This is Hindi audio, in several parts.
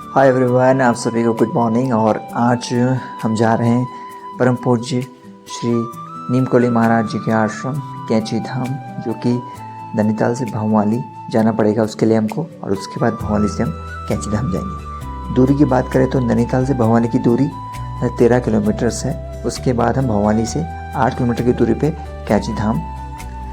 हाय एवरीवन, आप सभी को गुड मॉर्निंग। और आज हम जा रहे हैं परम पूज्य श्री नीमकोली महाराज जी के आश्रम कैंची धाम, जो कि नैनीताल से भंवाली जाना पड़ेगा उसके लिए हमको, और उसके बाद भंवाली से हम कैंची धाम जाएंगे। दूरी की बात करें तो नैनीताल से भंवाली की दूरी 13 किलोमीटर्स है। उसके बाद हम भंवाली से 8 किलोमीटर की दूरी पे कैंची धाम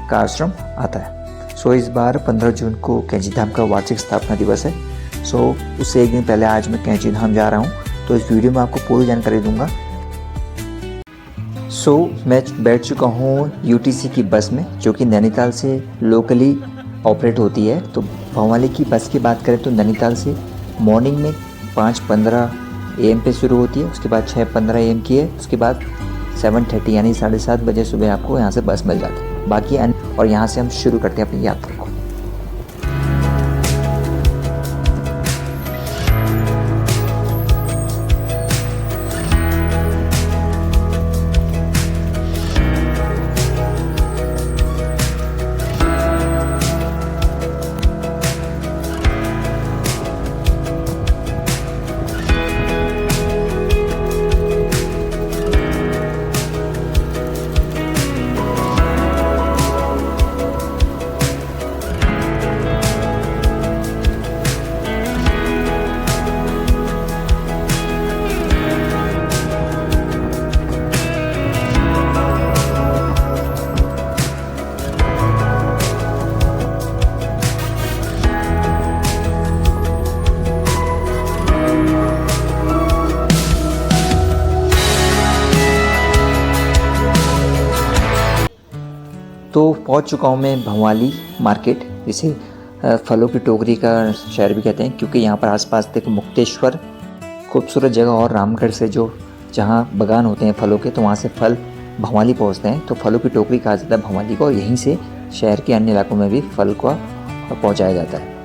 का आश्रम आता है। सो इस बार 15 जून को कैंची धाम का वार्षिक स्थापना दिवस है। सो उससे एक दिन पहले आज मैं कैंची धाम जा रहा हूँ, तो इस वीडियो में आपको पूरी जानकारी दूंगा। सो मैं बैठ चुका हूँ यूटीसी की बस में, जो कि नैनीताल से लोकली ऑपरेट होती है। तो भंवाली की बस की बात करें तो नैनीताल से मॉर्निंग में 5:15 AM पे शुरू होती है, उसके बाद 6:15 AM की है, उसके बाद 7:30 यानी 7:30 बजे सुबह आपको यहाँ से बस मिल जाती है। बाकी और यहाँ से हम शुरू करते हैं अपनी यात्रा को। तो पहुंच चुका हूं मैं भंवाली मार्केट, जिसे फलों की टोकरी का शहर भी कहते हैं, क्योंकि यहाँ पर आसपास देखो मुक्तेश्वर खूबसूरत जगह और रामगढ़ से जो जहाँ बगान होते हैं फलों के, तो वहाँ से फल भंवाली पहुँचते हैं। तो फलों की टोकरी कहा जाता है भंवाली को, और यहीं से शहर के अन्य इलाकों में भी फल को पहुँचाया जाता है।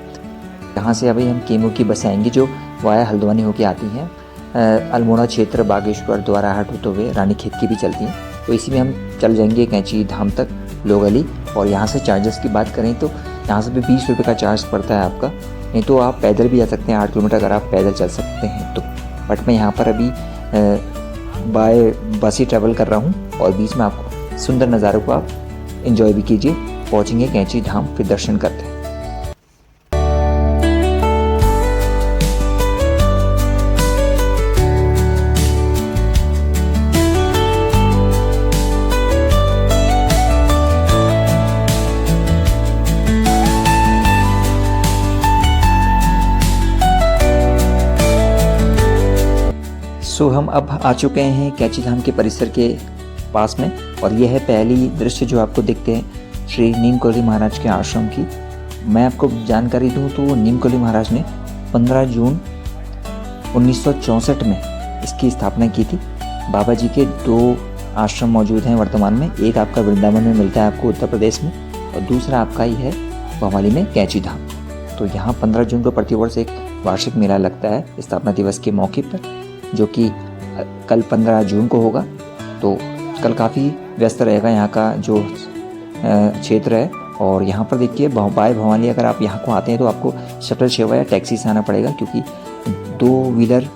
यहाँ से अभी हम केमू की बसें आएंगी जो वाया हल्द्वानी होकर आती हैं, अल्मोड़ा क्षेत्र, बागेश्वर, द्वाराहाट होते हुए रानीखेत की भी चलती हैं। तो इसी में हम चल जाएंगे कैंची धाम तक लोकली। और यहाँ से चार्जेस की बात करें तो यहाँ से भी 20 रुपये का चार्ज पड़ता है आपका, नहीं तो आप पैदल भी जा सकते हैं 8 किलोमीटर अगर आप पैदल चल सकते हैं तो। बट मैं यहाँ पर अभी बाय बस ही ट्रैवल कर रहा हूँ, और बीच में आपको सुंदर नज़ारों को आप एंजॉय भी कीजिए। पहुँचेंगे कैंची धाम, फिर दर्शन करते हैं। सो हम अब आ चुके हैं कैंची धाम के परिसर के पास में, और यह है पहली दृश्य जो आपको दिखते हैं श्री नीमकोली महाराज के आश्रम की। मैं आपको जानकारी दूं तो नीमकोली महाराज ने 15 जून 1964 में इसकी स्थापना की थी। बाबा जी के 2 आश्रम मौजूद हैं वर्तमान में, एक आपका वृंदावन में मिलता है आपको उत्तर प्रदेश में, और दूसरा आपका ही है भंवाली में कैंची धाम। तो यहाँ 15 जून को प्रतिवर्ष एक वार्षिक मेला लगता है स्थापना दिवस के मौके पर, जो कि कल 15 जून को होगा। तो कल काफ़ी व्यस्त रहेगा यहाँ का जो क्षेत्र है। और यहाँ पर देखिए बाय भंवाली अगर आप यहाँ को आते हैं तो आपको शटल सेवा या टैक्सी से आना पड़ेगा, क्योंकि 2 व्हीलर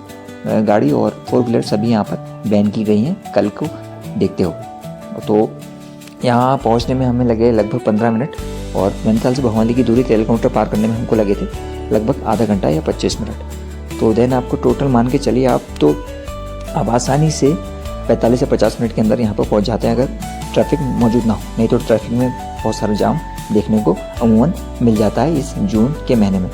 गाड़ी और 4 व्हीलर सभी यहाँ पर बैन की गई हैं कल को देखते हो। तो यहाँ पहुँचने में हमें लगे लगभग 15 मिनट, और नैनीताल से भंवाली की दूरी 13 किलोमीटर पार करने में हमको लगे थे लगभग आधा घंटा या 25 मिनट। तो देन आपको टोटल मान के चलिए आप आसानी से 45 से 50 मिनट के अंदर यहाँ पर पहुँच जाते हैं, अगर ट्रैफिक मौजूद ना हो। नहीं तो ट्रैफिक में बहुत सारा जाम देखने को अमूमन मिल जाता है इस जून के महीने में।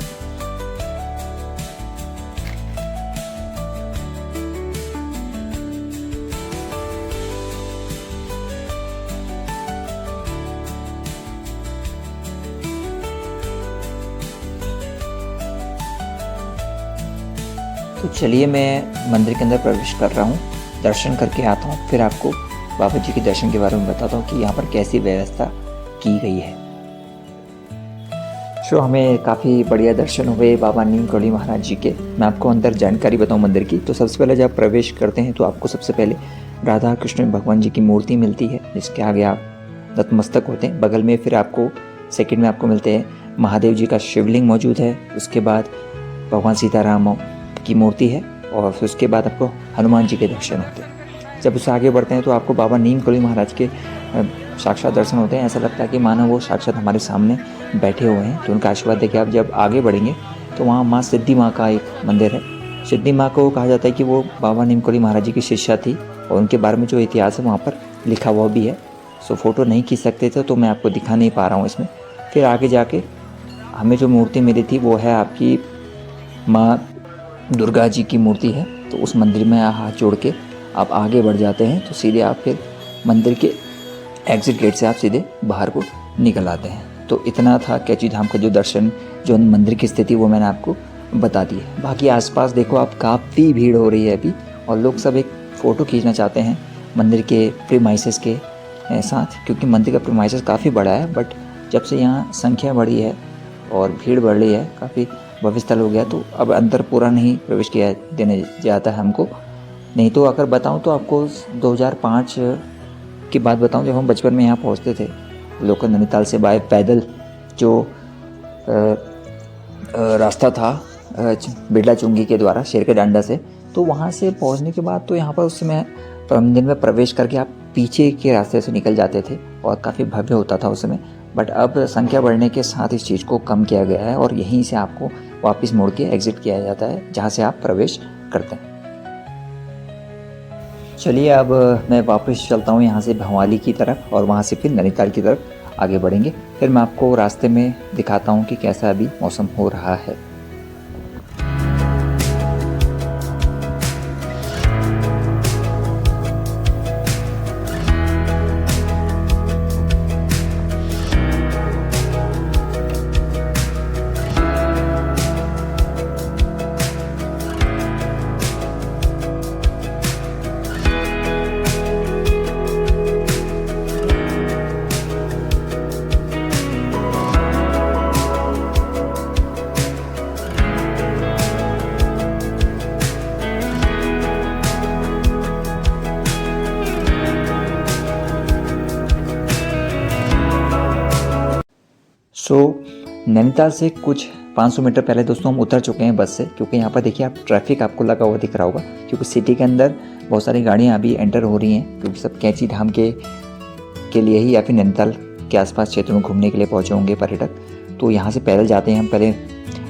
तो चलिए मैं मंदिर के अंदर प्रवेश कर रहा हूँ, दर्शन करके आता हूँ, फिर आपको बाबा जी के दर्शन के बारे में बताता हूँ कि यहाँ पर कैसी व्यवस्था की गई है। सो हमें काफ़ी बढ़िया दर्शन हुए बाबा नीमकोली महाराज जी के। मैं आपको अंदर जानकारी बताऊँ मंदिर की, तो सबसे पहले जब प्रवेश करते हैं तो आपको सबसे पहले राधा कृष्ण भगवान जी की मूर्ति मिलती है, जिसके आगे आप नतमस्तक होते हैं। बगल में फिर आपको सेकंड में आपको मिलते हैं महादेव जी का शिवलिंग मौजूद है। उसके बाद भगवान सीताराम की मूर्ति है और फिर उसके बाद आपको हनुमान जी के दर्शन होते हैं। जब उससे आगे बढ़ते हैं तो आपको बाबा नीम करोली महाराज के साक्षात दर्शन होते हैं। ऐसा लगता है कि मानो वो साक्षात हमारे सामने बैठे हुए हैं। तो उनका आशीर्वाद देखिए आप जब आगे बढ़ेंगे तो वहाँ माँ सिद्धि माँ का एक मंदिर है। सिद्धि माँ को कहा जाता है कि वो बाबा नीम करोली महाराज जी की शिष्या थी और उनके बारे में जो इतिहास है वहाँ पर लिखा हुआ भी है। सो फ़ोटो नहीं खींच सकते थे तो मैं आपको दिखा नहीं पा रहा हूँ इसमें। फिर आगे जाके हमें जो मूर्ति मिली थी वो है आपकी माँ दुर्गा जी की मूर्ति है। तो उस मंदिर में हाथ जोड़ के आप आगे बढ़ जाते हैं तो सीधे आप फिर मंदिर के एग्ज़िट गेट से आप सीधे बाहर को निकल आते हैं। तो इतना था कैची धाम का जो दर्शन, जो मंदिर की स्थिति वो मैंने आपको बता दी है। बाकी आसपास देखो आप काफ़ी भीड़ हो रही है अभी और लोग सब एक फ़ोटो खींचना चाहते हैं मंदिर के प्रीमाइसेस के साथ, क्योंकि मंदिर का प्रीमाइसेस काफ़ी बड़ा है। बट जब से यहाँ संख्या बढ़ी है और भीड़ बढ़ रही है, काफ़ी भव्य स्थल हो गया, तो अब अंदर पूरा नहीं प्रवेश किया देने जाता है हमको। नहीं तो अगर बताऊं तो आपको 2005 की बात बताऊं, जब हम बचपन में यहाँ पहुँचते थे लोकल नैनीताल से बाय पैदल, जो रास्ता था बिरला चुंगी के द्वारा शेर के डांडा से, तो वहाँ से पहुँचने के बाद तो यहाँ पर उस समय मंदिर में प्रवेश करके आप पीछे के रास्ते से निकल जाते थे और काफ़ी भव्य होता था उस समय। बट अब संख्या बढ़ने के साथ इस चीज़ को कम किया गया है और यहीं से आपको वापस मोड़ के एग्ज़िट किया जाता है जहाँ से आप प्रवेश करते हैं। चलिए अब मैं वापस चलता हूँ यहाँ से भवाली की तरफ और वहाँ से फिर नैनीताल की तरफ आगे बढ़ेंगे। फिर मैं आपको रास्ते में दिखाता हूँ कि कैसा अभी मौसम हो रहा है। नैनीताल से कुछ 500 मीटर पहले दोस्तों हम उतर चुके हैं बस से, क्योंकि यहाँ पर देखिए आप ट्रैफिक आपको लगा हुआ दिख रहा होगा, क्योंकि सिटी के अंदर बहुत सारी गाड़ियाँ अभी एंटर हो रही हैं, क्योंकि सब कैची धाम के लिए ही या फिर नैनीताल के आसपास क्षेत्रों में घूमने के लिए पहुँचे होंगे पर्यटक। तो यहाँ से पैदल जाते हैं हम पहले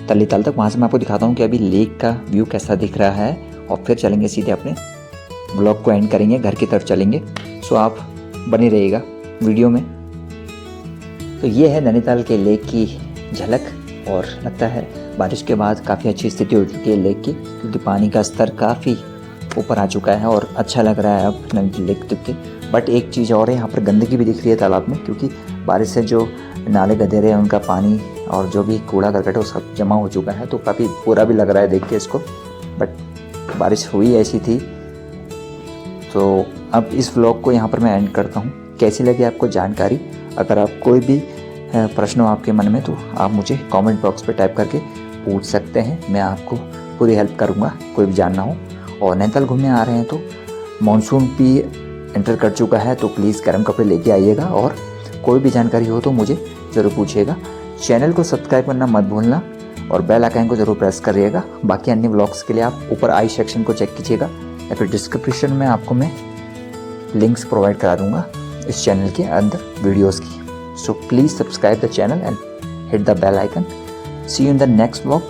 तल्लीताल तक, वहाँ से मैं आपको दिखाता हूँ कि अभी लेक का व्यू कैसा दिख रहा है और फिर चलेंगे सीधे अपने ब्लॉग को एंड करेंगे, घर की तरफ चलेंगे। सो आप बने रहिएगा वीडियो में। तो ये है नैनीताल के लेक की झलक और लगता है बारिश के बाद काफ़ी अच्छी स्थिति हो चुकी है लेक की, क्योंकि पानी का स्तर काफ़ी ऊपर आ चुका है और अच्छा लग रहा है अब लेक देख के। बट एक चीज़ और है, यहाँ पर गंदगी भी दिख रही है तालाब में, क्योंकि बारिश से जो नाले गधेरे हैं उनका पानी और जो भी कूड़ा करकट है वो सब जमा हो चुका है, तो काफ़ी बुरा भी लग रहा है देख के इसको। बट बारिश हुई ऐसी थी। तो अब इस व्लॉग को यहाँ पर मैं एंड करता हूँ। कैसी लगी आपको जानकारी? अगर आप कोई भी प्रश्न हो आपके मन में तो आप मुझे कमेंट बॉक्स पे टाइप करके पूछ सकते हैं, मैं आपको पूरी हेल्प करूँगा कोई भी जानना हो। और नैनीताल घूमने आ रहे हैं तो मानसून भी एंटर कर चुका है, तो प्लीज़ गर्म कपड़े लेके आइएगा और कोई भी जानकारी हो तो मुझे ज़रूर पूछिएगा। चैनल को सब्सक्राइब करना मत भूलना और बेल आइकन को ज़रूर प्रेस करिएगा। बाकी अन्य व्लॉग्स के लिए आप ऊपर आई सेक्शन को चेक कीजिएगा या फिर डिस्क्रिप्शन में आपको मैं लिंक्स प्रोवाइड करा दूँगा इस चैनल के अंदर वीडियोज़ की। So please subscribe the channel and hit the bell icon. See you in the next vlog.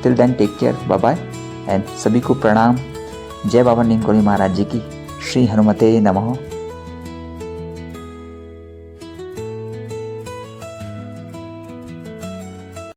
Till then take care. Bye bye. And सभी को प्रणाम। जय बाबा नीम करोली महाराज जी की। श्री हनुमते नमः।